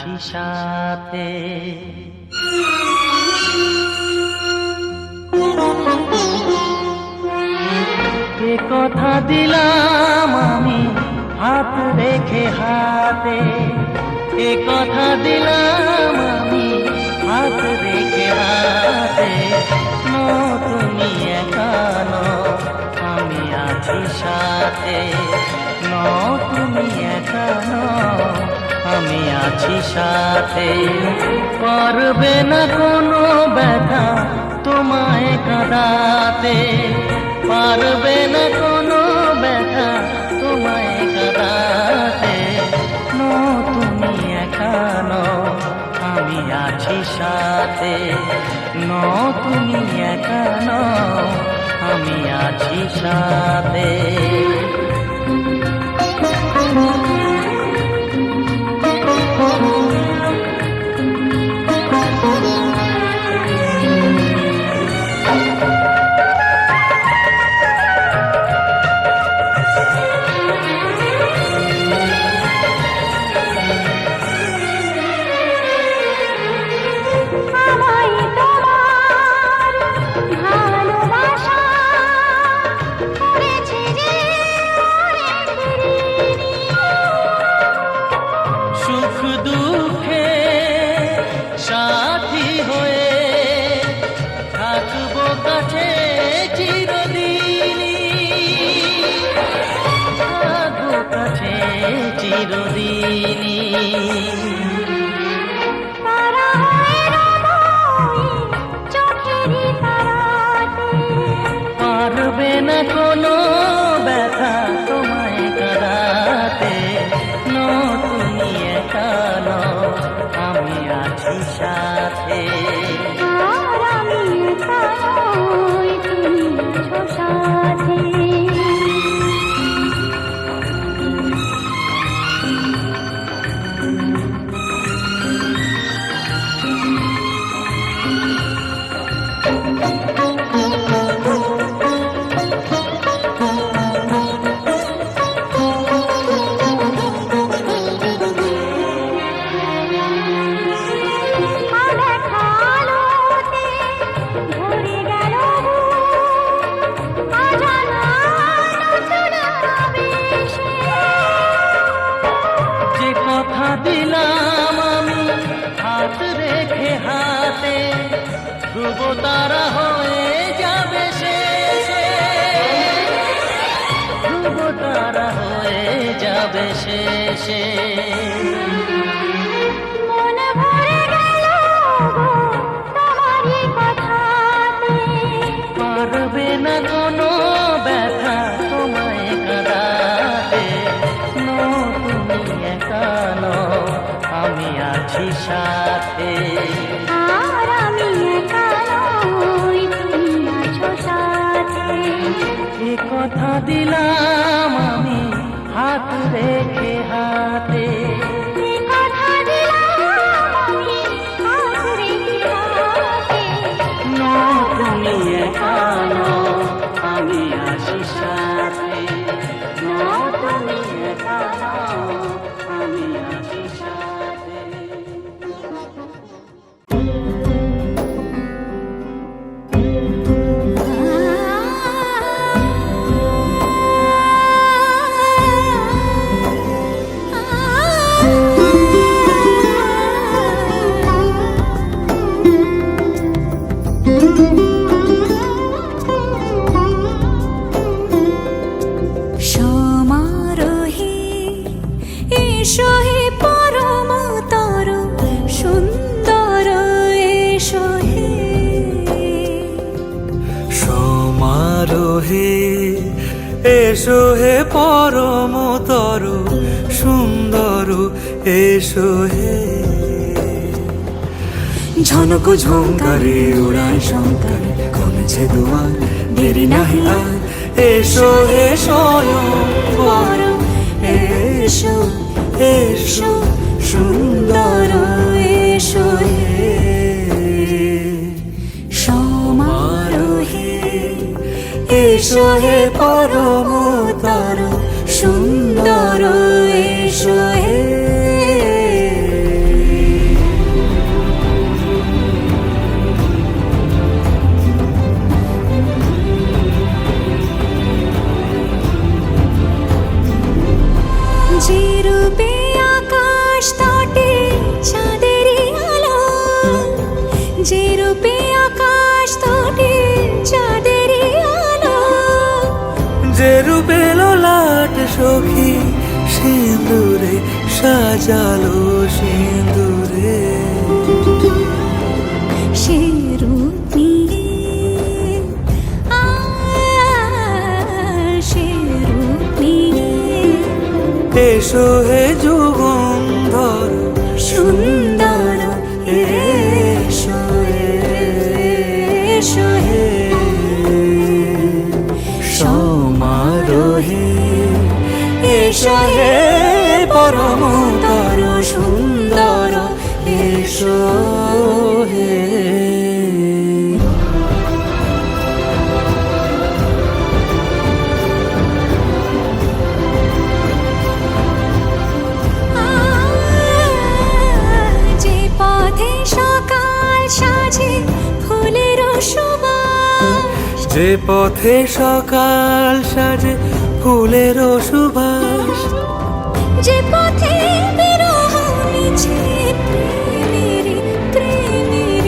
আছি সাথে। এ কথা দিলাম আমি হাত রেখে হাতে, এ কথা দিলাম আমি হাত রেখে হাতে। তুমি একা নও, আমি আছি সাথে। তুমি একা নও, আমি আছি সাথে। পারবে না কোনো ব্যথা তোমায় কাঁদাতে, পারবে না কোনো ব্যথা তোমায় কাঁদাতে। তুমি একা নও, আমি আছি সাথে। তুমি একা নও, আমি আছি সাথে। পারবে না কোনো ব্যথা তোমায় কাঁদাতে। তুমি একা নও, আমি আছি সাথে। আমি একা নই, তুমি আছো সাথে। দিলাম আমি হাত রেখে হাতে, ধ্রুব তারা হয়ে যাবে শেষে, ধ্রুব তারা হয়ে যাবে শেষে। মনে ভরে গেল তোমারই কথাতে, পারবে না কোনো ব্যথা তোমায় কাঁদাতে। তুমি একা নও, আমি আছি সাথে। আর আমি একা নই, তুমি আছো সাথে। এ কথা দিলাম আমি হাত রেখে হাতে, এ কথা দিলাম আমি হাত রেখে হাতে। তুমি একা নও, আমি আছি সাথে। তুমি একা নও, আমি আছি সাথে। সমারোহে এসো হে পরমতর সুন্দর, এসো হে সমারোহে এসো হে পরমতর সুন্দর, এসো হে ঝনক ঝঙ্কারে উড়ায় শঙ্কারে কমেছে দুয়ার, দেরি নাহি আর এসো হে স্বয়ংবর, এসো এসো সুন্দর, এসো হে সমারোহে এসো হে পরমতর সুন্দর, এসো হে যে রূপে লোলাট সখী সিঁদুরে সাজালো সিঁদুরে সে রূপ নিয়ে সে রূপ নিয়ে এসো হে যুগন্ধর সুন্দর এসো এসো হে সমারোহে এসো হে পরমতর সুন্দর এসো হে যে পথে সকাল সাজে ফুলের সুবাস যে পথে সকাল সাজে ফুলের সুবাস যে পথে বিরহ মিছে প্রেমের প্রেমের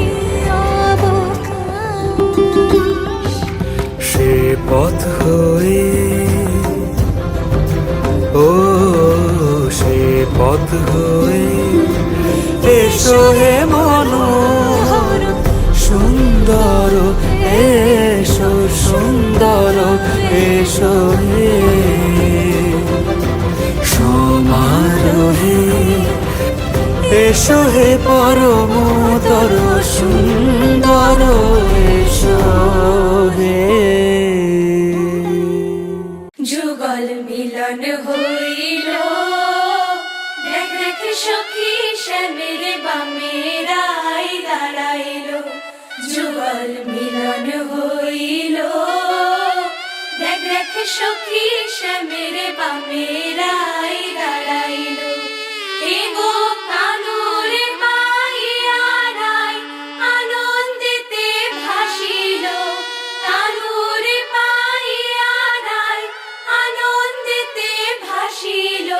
অবকাশ সে পথ হয়ে ও সে পথ হয়ে এসো হে মনোহর সুন্দর এসো সুন্দর এসো হে সমারোহে এসো হে পরমতর সুন্দর এসো হে যুগল মিলন হইল দেখ দেখ সখী শ্যামের বামেরাই দাঁড়াইল যুগল মিলন হইল দেখ দেখ সখী শ্যামের বামেরাই দাঁড়াইল এগো কানুর মাইয়া নাই আনন্দেতে ভাসিল কানুর মাইয়া নাই আনন্দেতে ভাসিল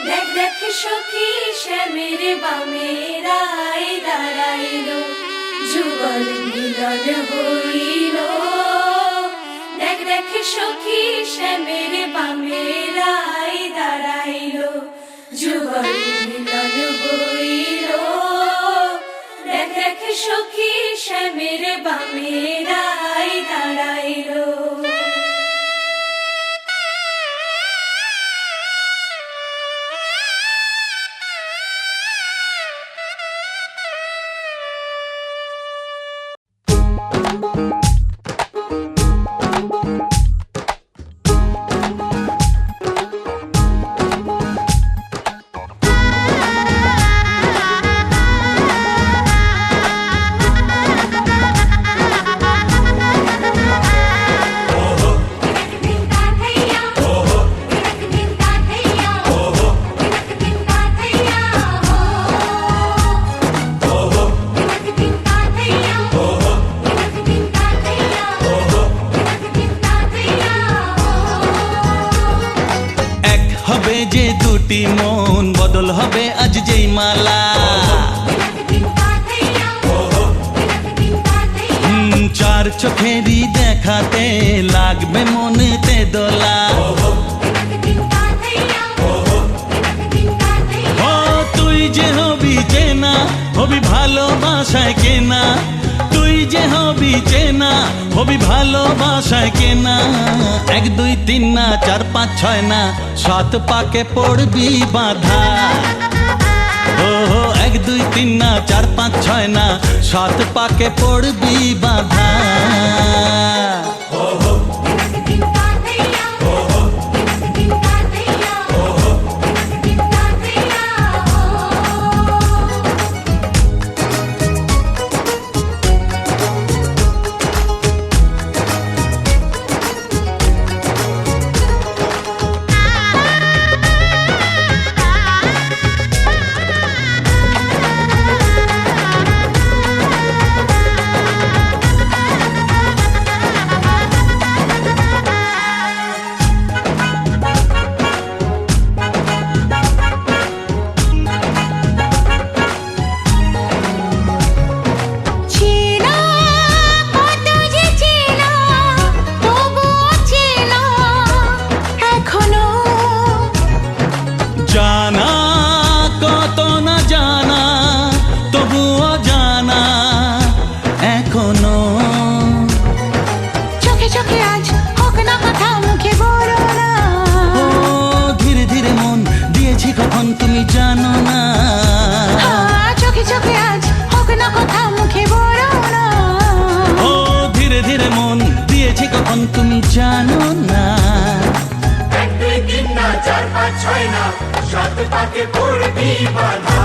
দেখ দেখ সখী শ্যামের বামেরাই দাঁড়াইল যুগল মিলন হইল দেখ দেখ সখী শ্যামের বামেরাই দাঁড়াইল যুগল মিলন হইল দেখ দেখ সখী শ্যামের বামেরাই দাঁড়াইল যে দুটি মন বদল হবে আজ যেই মালা চার চোখেরই দেখাতে লাগবে মনেতে দোলা ও তুই যে হবি চেনা হবি ভালোবাসায় কেনা তুই যে হবি চেনা হবি ভালোবাসায় কেনা 1 2 3 না 4 5 6 না 7 পাকে পড়বি বাঁধা ও 1 2 3 না 4 5 6 না 7 পাকে পড়বি বাঁধা না। এক দুই তিন না চার পাঁচ ছয় না, সাত পাকে পড়বি বাধা।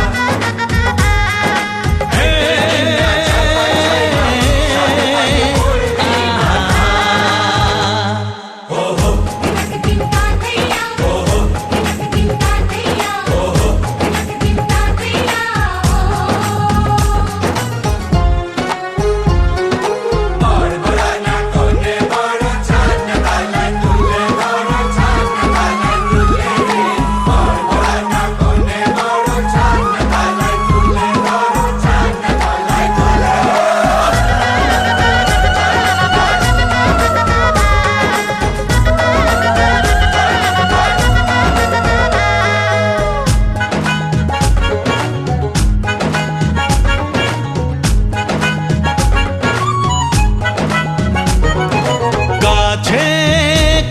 কাছে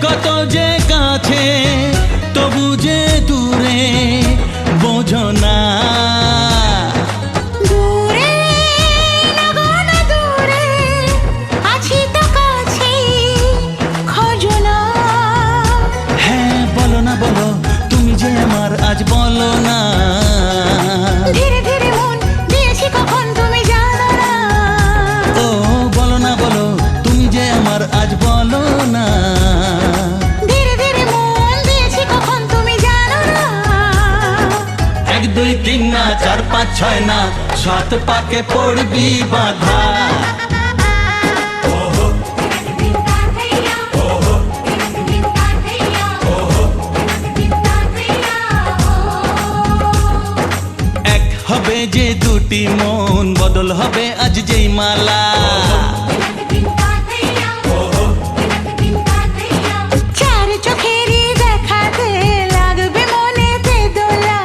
কত যে কাছে, তবু যে দূরে বোঝো না। দূরে লাগো না দূরে, আছি তো কাছে, খোঁজো না। হ্যাঁ বলো না বলো, তুমি যে আমার আজ বলো না। ধীরে ধীরে মন দিয়েছি কখন তুমি জানো না। ও বলো না বলো, তুমি যে আমার আজ বলো না। ধীরে ধীরে মন দিয়েছি কখন তুমি জানো না। এক দুই তিন না চার পাঁচ ছয় না, সাত পাকে পড়বি বাধা। এক হবে যে দুটি মন, বদল হবে আজ যেই মালা। চার চোখেরই দেখাতে লাগবে মনেতে দোলা।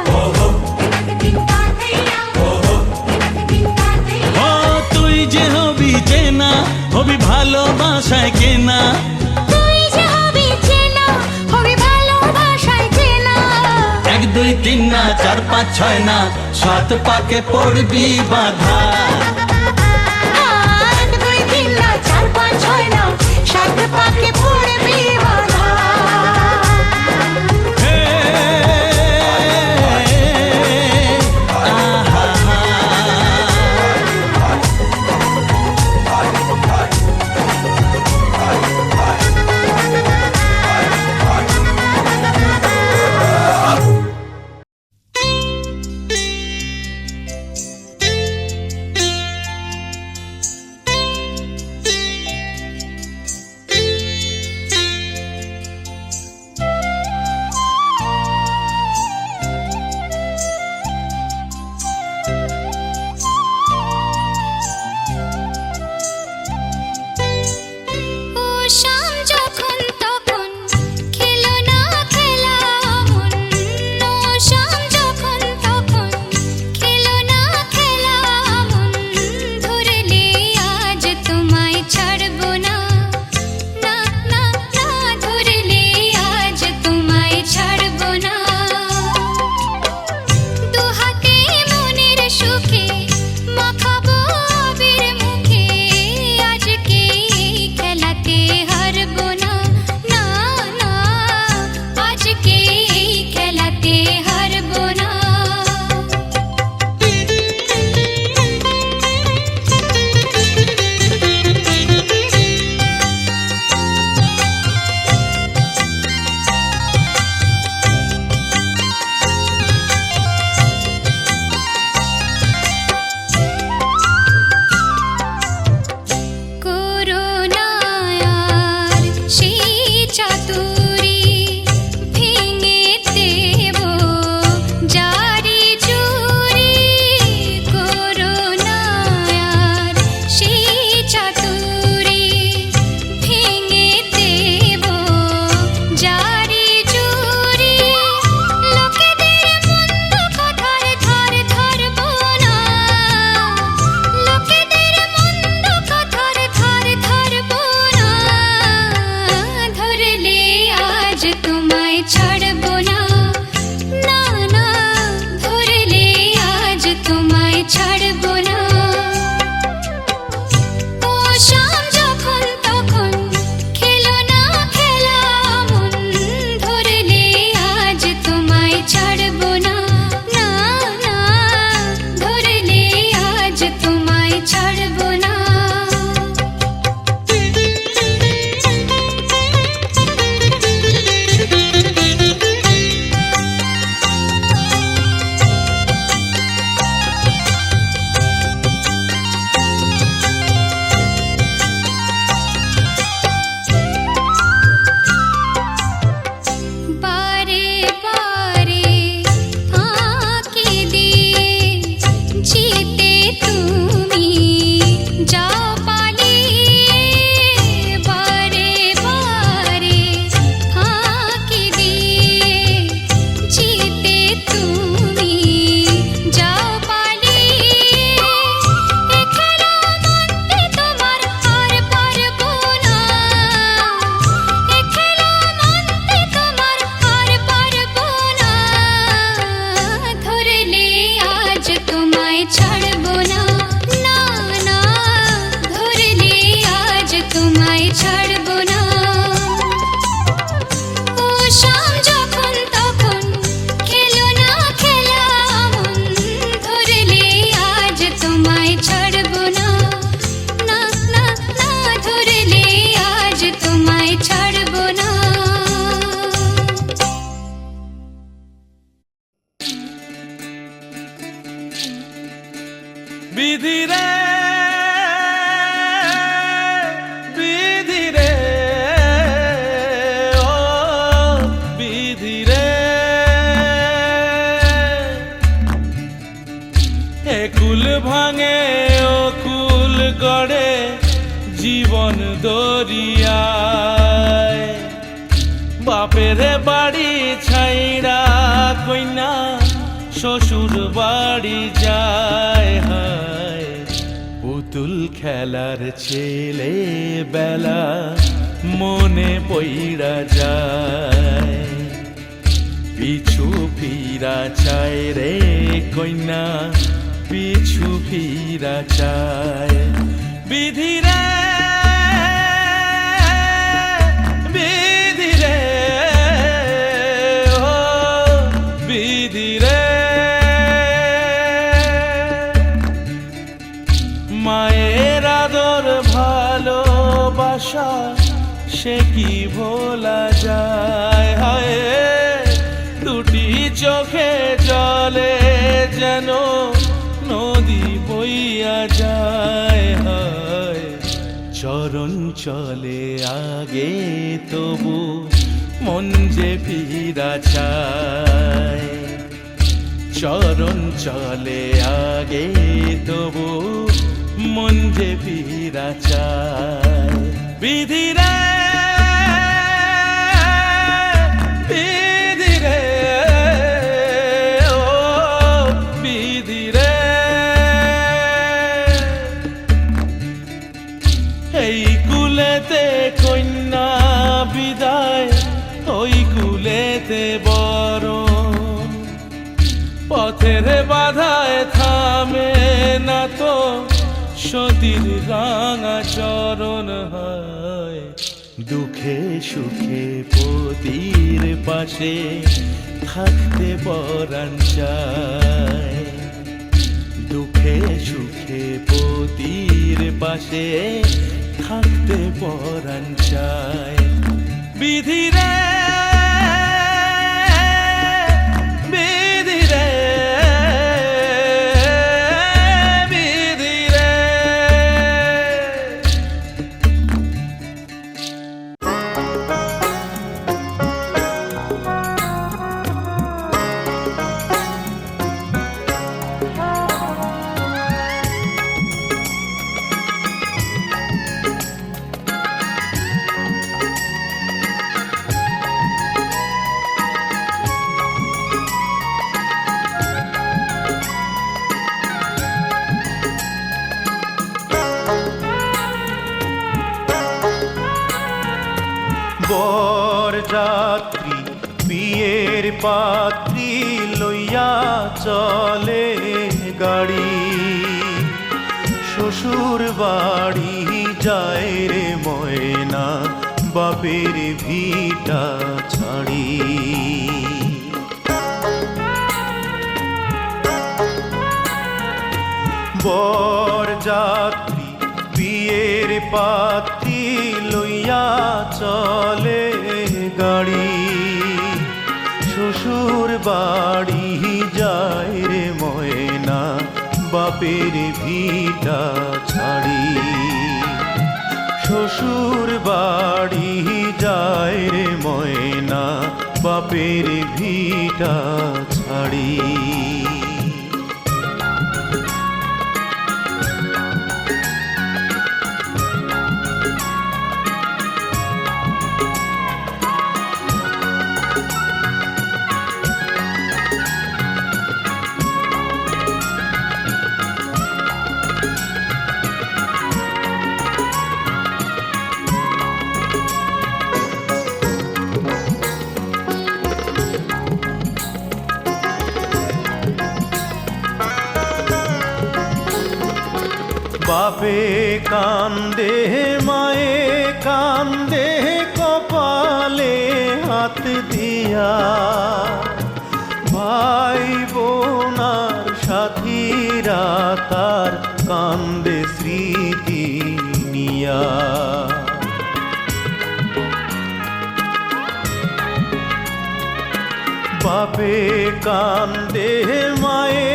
ও তুই যে হবি চেনা, হবি ভালোবাসায় কেনা। তুই যে হবি চেনা, হবি ভালোবাসায় চেনা। এক দুই তিন না চার পাঁচ ছয় না, সাত পাকে পড়বি বাধা। এক দুই তিন না চার পাঁচ ছয় না, সাত পাকে পড়বি বাধা। হে, আহা, ভাঙে ও কুল গড়ে জীবন দরিয়ায় বাপের বাড়ি ছাইড়া কইনা শ্বশুর বাড়ি যায় হায় পুতুল খেলার ছেলে বেলা মনে পইড়া যায় পিছু ফিরা চায় রে কইনা পিছু ফিরা চায় বিধিরে বিধিরে ও বিধিরে মায়ের আদর ভালোবাসা সে কি ভোলা যায় হায় দুটি চোখে জলে যেন নদী বইয়া যায় হায় চরণ চলে আগে তবু মন যে ফিরা চায় চরণ চলে আগে তবু মন যে ফিরা চায় বিধিরে বিধিরে ও বিধিরে এই কুলেতে কন্যা বিদায় ওই কুলেতে বরণ পথের বাধায় থামে না তো সতীর রাঙা চরণ হয় দুঃখে সুখে পতির পাশে থাকতে পরাণ চায় দুঃখে সুখে পতির পাশে থাকতে পরাণ চায় বিধিরে বিধিরে বিধিরে বরযাত্রী বিয়ের পাত্রী লইয়া চলে গাড়ি শ্বশুর বাড়ি যায় রে ময়না বাপের ভিটা ছাড়ি বরযাত্রী বিয়ের পাত্রী লইয়া চলে গাড়ি শ্বশুর বাড়ি যায় রে ময়না বাপের ভিটা ছাড়ি শ্বশুর বাড়ি যায় রে ময়না বাপের ভিটা ছাড়ি বাপে কান্দে মায়ে কান্দে কপালে হাত দিয়া ভাই বোনার সাথীরা তার কান্দে স্মৃতি নিয়া বাপে কান্দে মায়ে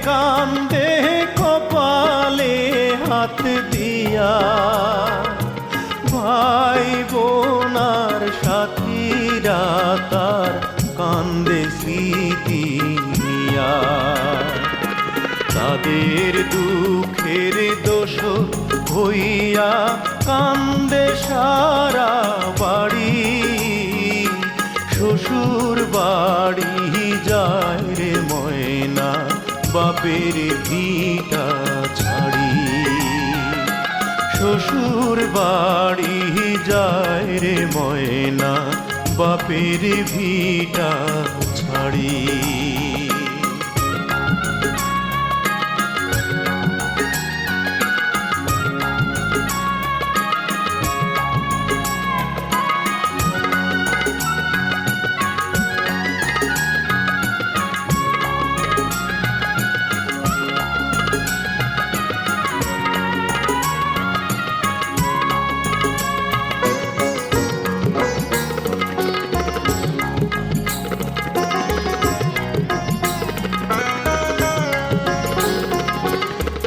কান্দে কপালে হাত দিয়া ভাই বোনার সাথীরা তার কান্দে স্মৃতি নিয়া তাদের দুঃখের দোষ হইয়া কান্দে সারা বাড়ি। শ্বশুর বাড়ি যায় রে ময়না বাপের ভিটা ছাড়ি। শ্বশুর বাড়ি যায় রে ময়না বাপের ভিটা ছাড়ি।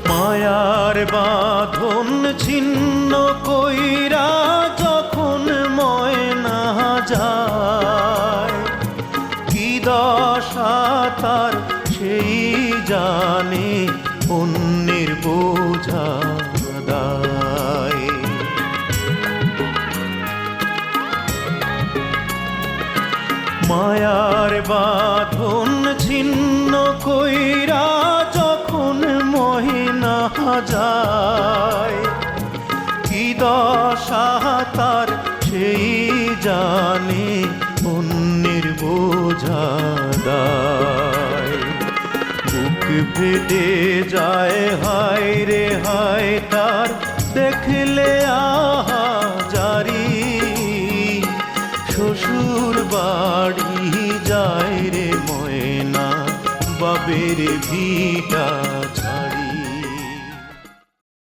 মায়ার বাঁধন ছিন্ন কইরা যখন ময়না যায়, কি দশা তার সেই জানে অন্যের বোঝা দায়। মায়ার বাঁধন ছিন্ন কইরা যখন মহিনা যায়, কি দশা তার সেই জানে অন্যের বোঝা দায়। বুক ফেটে যায় হায় রে হায় তার দেখলে আহা জারি। শ্বশুর বাড়ি যায় রে ময়না বাপের ভিটা